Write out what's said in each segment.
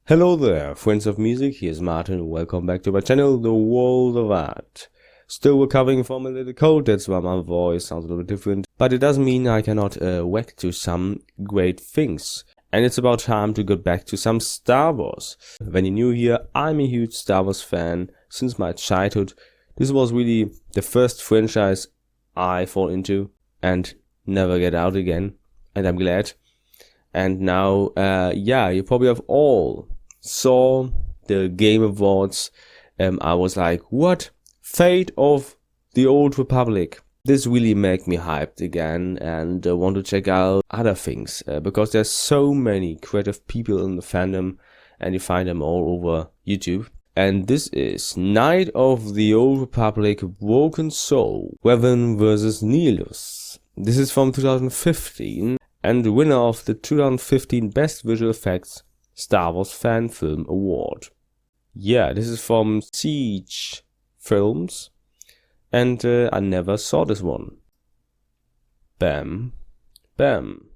Hello there, friends of music, here's Martin, welcome back to my channel, The World of Art. Still recovering from a little cold, that's why my voice sounds a little different, but it doesn't mean I cannot whack to some great things. And it's about time to get back to some Star Wars. When you're new here, I'm a huge Star Wars fan since my childhood. This was really the first franchise I fall into and never get out again, and I'm glad. And now, you probably have all saw the Game Awards. I was like, what? Fate of the Old Republic. This really made me hyped again and want to check out other things because there's so many creative people in the fandom and you find them all over YouTube. And this is Knight of the Old Republic Broken Soul, Revan vs. Nihilus. This is from 2015 and the winner of the 2015 Best Visual Effects Star Wars Fan Film Award. Yeah, this is from Seaichfilms, and I never saw this one. Bam, bam.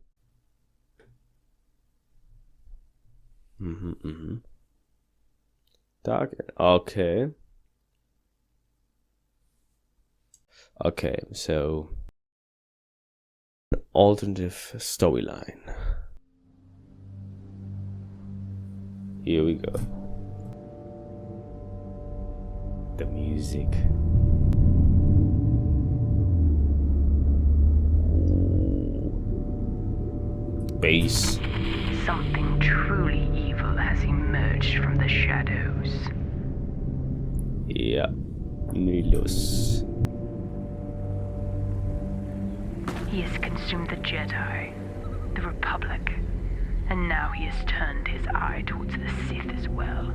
Dark. Okay. Okay, so alternative storyline. Here we go. The music. Bass. Something truly evil has emerged from the shadows. Yeah, Nihilus. He has consumed the Jedi, the Republic, and now he has turned his eye towards the Sith as well.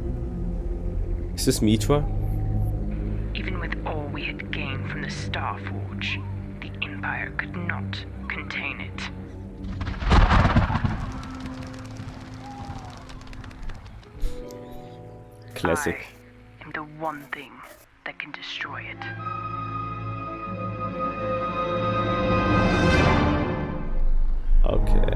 Is this Mitra? Even with all we had gained from the Starforge, the Empire could not contain it. Classic. I am the one thing that can destroy it. Okay.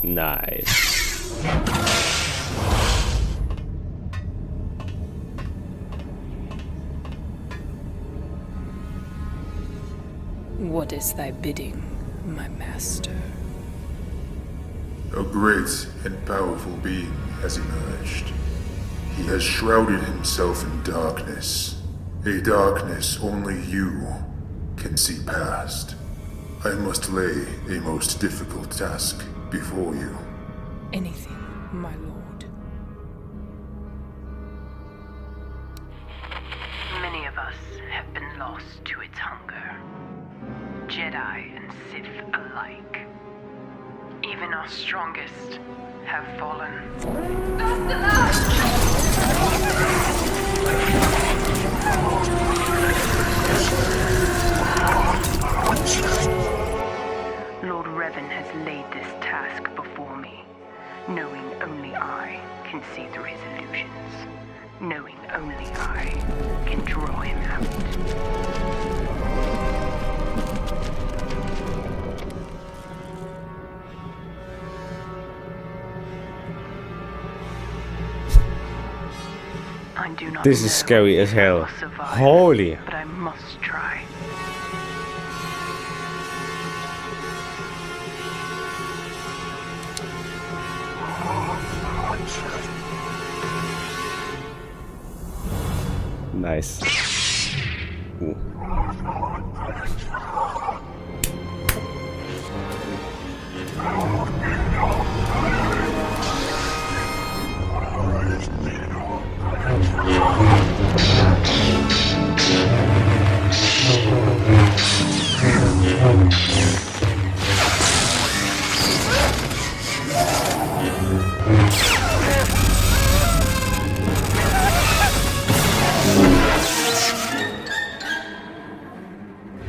Nice. What is thy bidding, my master? A great and powerful being has emerged. He has shrouded himself in darkness. A darkness only you can see past. I must lay a most difficult task before you. Anything, my lord. Many of us have been lost to its hunger. Jedi and Sith alike. Even our strongest have fallen. Lord Revan has laid this task before me, knowing only I can see through his illusions, knowing only I can draw him out. I do not This know is scary as hell. if I will survive, Holy. but I must try. Nice. Ooh.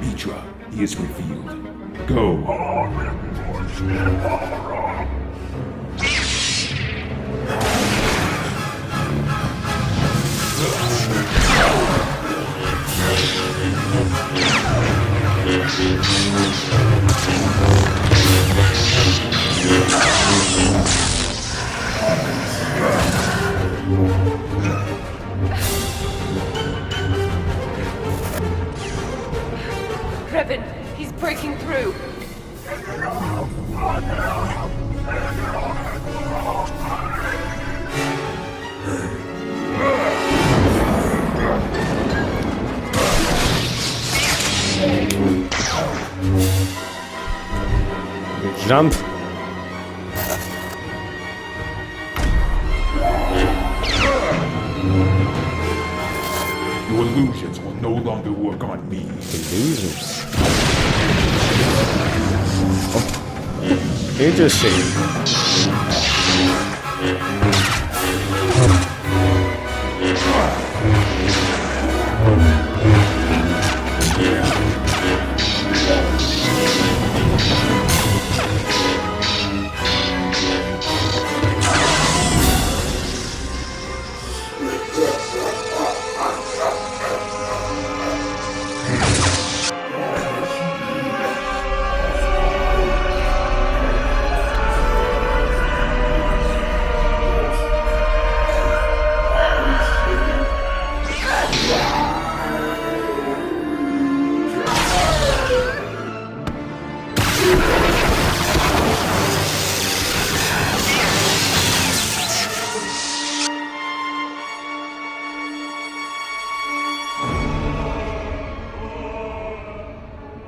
Mitra, he is revealed. Go. Revan, he's breaking through. Jump! Your illusions will no longer work on me. Losers. Oh. Interesting.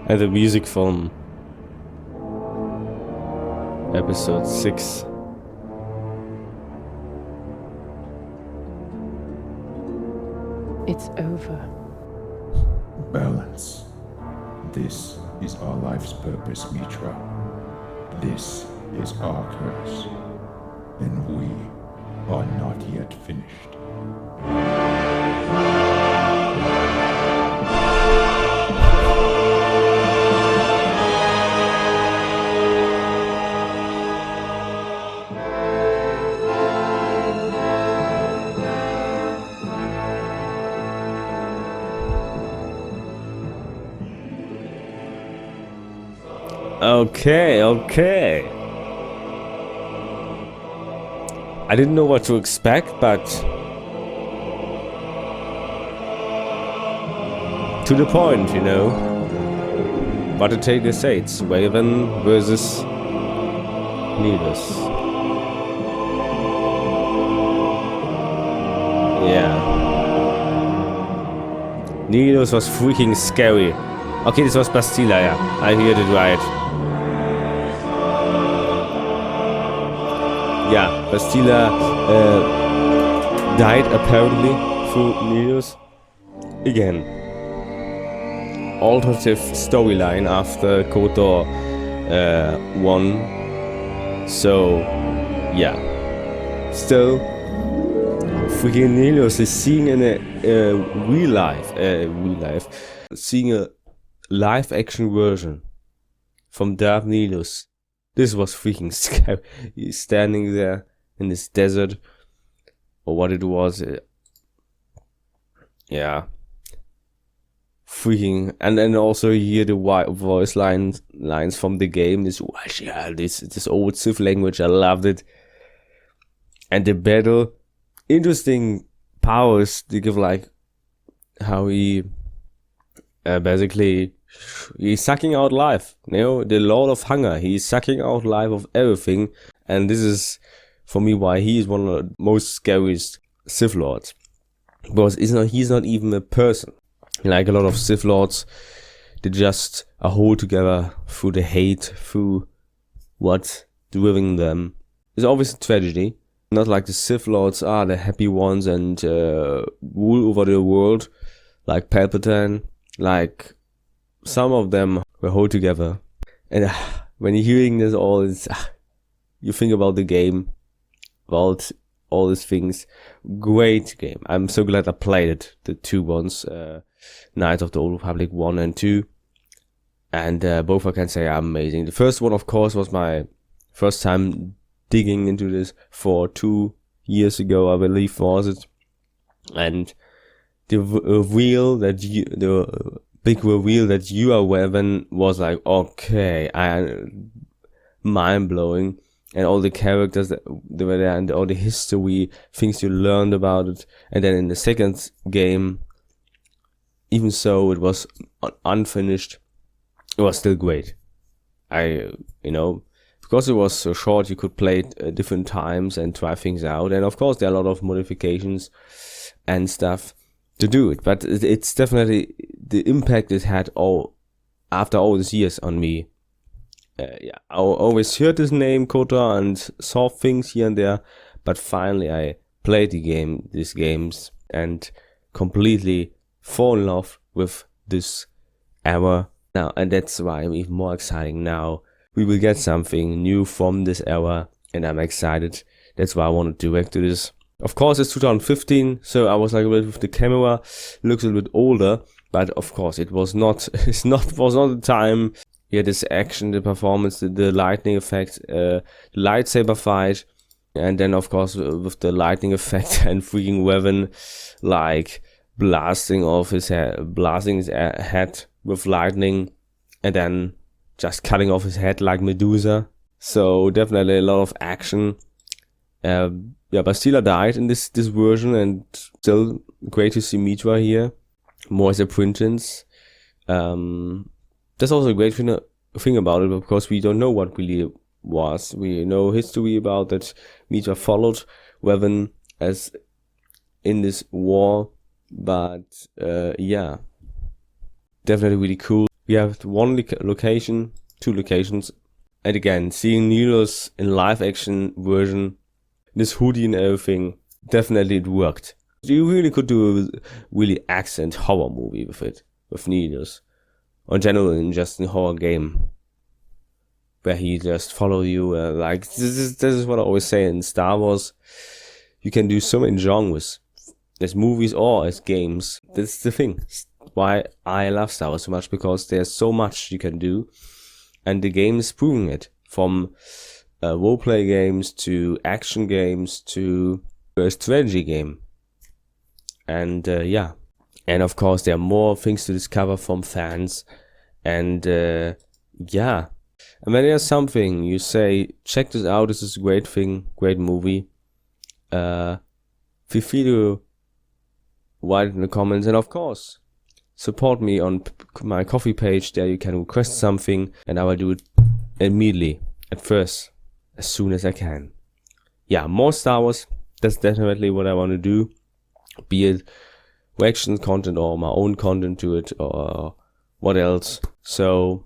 And the music from episode 6. It's over. Balance. This is our life's purpose, Mitra. This is our curse. And we are not yet finished. Okay. I didn't know what to expect, but to the point, you know. What to take this say, it's Revan versus Nihilus. Yeah. Nihilus was freaking scary. Okay, this was Bastila, yeah. I heard it right. Yeah, Bastila died apparently through Nihilus. Again. Alternative storyline after KOTOR 1. So, yeah. Still, freaking Nihilus is seeing in a real life, seeing a live action version from Darth Nihilus. This was freaking scary. He's standing there in this desert, or what it was. Yeah, freaking, and then also you hear the voice lines from the game. This old Sith language. I loved it. And the battle, interesting powers they give, like how he basically. He's sucking out life, you know, the Lord of Hunger. He's sucking out life of everything, and this is, for me, why he is one of the most scariest Sith Lords. Because he's not even a person. Like a lot of Sith Lords, they just are hold together through the hate, through what's driven them. It's always a tragedy. Not like the Sith Lords are the happy ones and rule over the world, like Palpatine, like... Some of them were hold together, and when you're hearing this all, you think about the game, about all these things. Great game. I'm so glad I played it. The two ones, Knights of the Old Republic 1 and 2, and both I can say are amazing. The first one, of course, was my first time digging into this for 2 years ago, I believe, was it, and the reveal that the big reveal that you are Revan was like, okay, mind blowing. And all the characters that were there and all the history, things you learned about it. And then in the second game, even so it was unfinished, it was still great. Because it was so short, you could play it at different times and try things out. And of course, there are a lot of modifications and stuff to do it. But it's definitely the impact it had after all these years on me. I always heard his name, KOTOR, and saw things here and there. But finally, I played these games, and completely fall in love with this era now. And that's why I'm even more excited now. We will get something new from this era, and I'm excited. That's why I wanted to react to this. Of course, it's 2015, so I was like a bit with the camera, looks a little bit older, but of course it was not. Was not the time. Yeah, this action, the performance, the lightning effect, the lightsaber fight, and then of course with the lightning effect and freaking Revan like blasting his head with lightning, and then just cutting off his head like Medusa. So definitely a lot of action. Bastila died in this version, and still great to see Mitra here, more as a princess. That's also a great thing about it, because we don't know what really was. We know history about that Mitra followed Revan as in this war, but definitely really cool. We have two locations, and again, seeing Nihilus in live action version, this hoodie and everything, definitely it worked. You really could do a really accent horror movie with it, with Nihilus. Or generally, just a horror game, where he just follow you. This is what I always say in Star Wars. You can do so many genres, as movies or as games. That's the thing. Why I love Star Wars so much, because there's so much you can do, and the game is proving it. From roleplay games to action games to a strategy game, and and of course there are more things to discover from fans, and and when there's something you say, check this out, this is a great thing, great movie, feel free to write it in the comments, and of course support me on my Coffee page. There you can request something, and I will do it immediately, at first, as soon as I can. More Star Wars, that's definitely what I want to do, be it reaction content or my own content to it, or what else. So